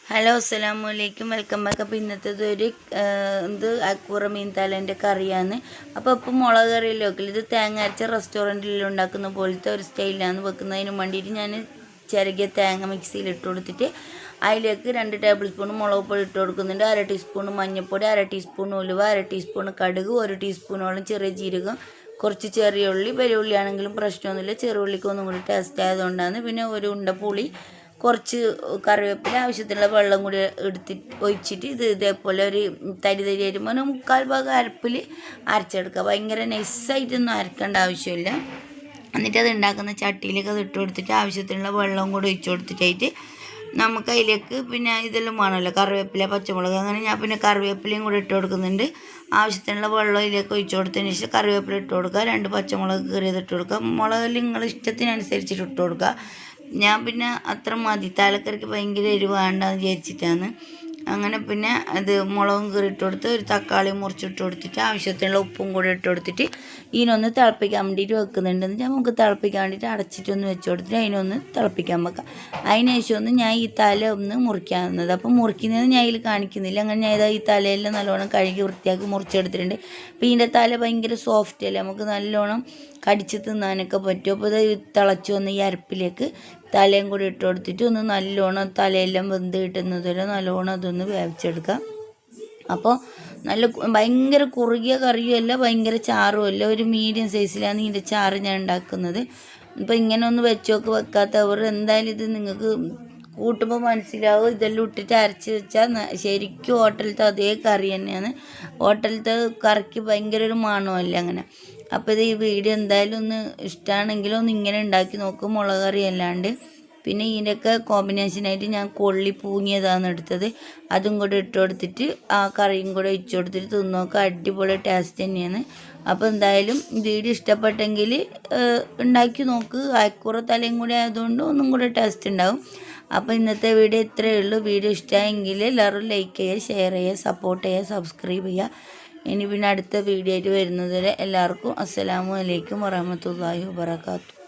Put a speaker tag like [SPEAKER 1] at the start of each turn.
[SPEAKER 1] Hello അസ്സലാമു അലൈക്കും, welcome back. അപ്പോൾ ഇന്നത്തേത് ഒരു അക്കൂറ മീൻ തലേൻ്റെ കറിയാണ്. അപ്പോൾ ഇപ്പം മുളക് കറിയിൽ വെക്കില്ല, ഇത് തേങ്ങ അരച്ച റെസ്റ്റോറൻറ്റിൽ ഉണ്ടാക്കുന്ന പോലത്തെ ഒരു സ്റ്റൈലാണ് വെക്കുന്നതിന് വേണ്ടിയിട്ട് ഞാൻ ചിരകിയ തേങ്ങ മിക്സിയിൽ ഇട്ട് കൊടുത്തിട്ട് അതിലേക്ക് 2 ടേബിൾ സ്പൂൺ മുളക് പൊടി ഇട്ട് കൊടുക്കുന്നുണ്ട്. 1/2 ടീസ്പൂൺ മഞ്ഞൾപ്പൊടി, 1/2 ടീസ്പൂൺ ഉലുവ, 1/2 ടീസ്പൂൺ കടുക്, 1 ടീസ്പൂണോളം ചെറിയ ജീരകം, കുറച്ച് ചെറിയ ഉള്ളി. വലിയ ഉള്ളി ആണെങ്കിലും പ്രശ്നമൊന്നുമില്ല, ചെറിയ ഉള്ളിക്ക് ഒന്നും കൂടി ടേസ്റ്റ് ആയതുകൊണ്ടാണ്. പിന്നെ ഒരു ഉണ്ട പുളി, കുറച്ച് കറിവേപ്പില, ആവശ്യത്തിനുള്ള വെള്ളം കൂടി ഒഴിച്ചിട്ട് ഇതേപോലെ ഒരു തരി വരുമ്പോൾ 3/4 ഭാഗം അരപ്പിൽ അരച്ചെടുക്കുക. ഭയങ്കര നൈസായിട്ടൊന്നും അരക്കേണ്ട ആവശ്യമില്ല. എന്നിട്ട് അത് ഉണ്ടാക്കുന്ന ചട്ടിയിലേക്ക് അത് ഇട്ട് കൊടുത്തിട്ട് ആവശ്യത്തിനുള്ള വെള്ളം കൂടി ഒഴിച്ചു കൊടുത്തിട്ടായിട്ട് നമുക്ക് അതിലേക്ക് പിന്നെ ഇതെല്ലാം വേണമല്ലോ, കറിവേപ്പില, പച്ചമുളക്. അങ്ങനെ ഞാൻ പിന്നെ കറിവേപ്പിലയും കൂടി ഇട്ട് കൊടുക്കുന്നുണ്ട്. ആവശ്യത്തിനുള്ള വെള്ളം ഇതിലേക്ക് ഒഴിച്ചു കൊടുത്തതിന് ശേഷം കറിവേപ്പില ഇട്ട് കൊടുക്കുക, 2 പച്ചമുളക് കീറിയത് ഇട്ട് കൊടുക്കുക. മുളക് നിങ്ങൾ ഇഷ്ടത്തിനനുസരിച്ചിട്ട് ഇട്ട് കൊടുക്കുക. ഞാൻ പിന്നെ അത്ര മതി, തലക്കറിക്ക് ഭയങ്കര എരിവ് വേണ്ടെന്ന് വിചാരിച്ചിട്ടാണ്. അങ്ങനെ പിന്നെ അത് മുളകും കീറി ഇട്ട് കൊടുത്ത് ഒരു തക്കാളി മുറിച്ചിട്ട് കൊടുത്തിട്ട് ആവശ്യത്തിനുള്ള ഉപ്പും കൂടി ഇട്ട് കൊടുത്തിട്ട് ഇതിനൊന്ന് തിളപ്പിക്കാൻ വേണ്ടിയിട്ട് വെക്കുന്നുണ്ട്. നമുക്ക് തിളപ്പിക്കാൻ വേണ്ടിയിട്ട് അടച്ചിട്ടൊന്ന് വെച്ച് കൊടുത്തിട്ട് അതിനൊന്ന് തിളപ്പിക്കാൻ വെക്കാം. അതിന് ശേഷം ഞാൻ ഈ തല ഒന്ന് മുറിക്കാവുന്നത്. അപ്പം മുറിക്കുന്നത് ഞാൻ ഇതിൽ കാണിക്കുന്നില്ല. അങ്ങനെ ഞാൻ ഈ തലയെല്ലാം നല്ലോണം കഴുകി വൃത്തിയാക്കി മുറിച്ചെടുത്തിട്ടുണ്ട്. അപ്പോൾ ഇതിൻ്റെ തല ഭയങ്കര സോഫ്റ്റ് അല്ലേ, നമുക്ക് നല്ലോണം കടിച്ച് തിന്നാനൊക്കെ പറ്റും. അപ്പോൾ ഇത് തിളച്ച് വന്ന് ഈ അരപ്പിലേക്ക് തലയും കൂടി ഇട്ട് കൊടുത്തിട്ട് ഒന്ന് നല്ലോണം തലയെല്ലാം വെന്ത് കിട്ടുന്നത് വരെ നല്ലോണം അതൊന്ന് വേവിച്ചെടുക്കാം. അപ്പോൾ ഭയങ്കര കുറുകിയ കറിയുമല്ല, ഭയങ്കര ചാറുമല്ല, ഒരു മീഡിയം സൈസിലാണ് ഇതിൻ്റെ ചാറ് ഞാൻ ഉണ്ടാക്കുന്നത്. ഇപ്പോൾ ഇങ്ങനെ ഒന്ന് വെക്കാത്തവർ എന്തായാലും ഇത് നിങ്ങൾക്ക് കൂട്ടുമ്പോൾ മനസ്സിലാവും. ഇതെല്ലാം ഇട്ടിട്ട് അരച്ച് വെച്ചാൽ ശരിക്കും ഹോട്ടലിലത്തെ അതേ കറി തന്നെയാണ്. ഹോട്ടലിലത്തെ കറിക്ക് ഭയങ്കര ഒരു മണമല്ല അങ്ങനെ. അപ്പോൾ ഇത് ഈ വീഡിയോ എന്തായാലും ഒന്ന് ഇഷ്ടമാണെങ്കിലും ഒന്ന് ഇങ്ങനെ ഉണ്ടാക്കി നോക്കും, മുളക് കറി അല്ലാണ്ട്. പിന്നെ ഇതിൻ്റെയൊക്കെ കോമ്പിനേഷനായിട്ട് ഞാൻ കൊള്ളി പൂങ്ങിയതാണ് എടുത്തത്, അതും കൂടെ ഇട്ട് കൊടുത്തിട്ട് ആ കറിയും കൂടെ ഒഴിച്ച് കൊടുത്തിട്ട് തിന്നോക്കുക. അടിപൊളി ടേസ്റ്റ് തന്നെയാണ്. അപ്പോൾ എന്തായാലും വീഡിയോ ഇഷ്ടപ്പെട്ടെങ്കിൽ ഉണ്ടാക്കി നോക്ക്. അയക്കൂറ തലയും കൂടി ആയതുകൊണ്ട് ഒന്നും കൂടെ ടേസ്റ്റ് ഉണ്ടാവും. അപ്പോൾ ഇന്നത്തെ വീഡിയോ ഇത്രയേ ഉള്ളൂ. വീഡിയോ ഇഷ്ടമായെങ്കിൽ എല്ലാവരും ലൈക്ക് ചെയ്യുക, ഷെയർ ചെയ്യുക, സപ്പോർട്ട് ചെയ്യുക, സബ്സ്ക്രൈബ് ചെയ്യുക. ഇനി പിന്നെ അടുത്ത വീഡിയോ ആയിട്ട് വരുന്നത് വരെ എല്ലാവർക്കും അസ്സലാമു അലൈക്കും വറഹ്മത്തുള്ളാഹി വബറകാതുഹു.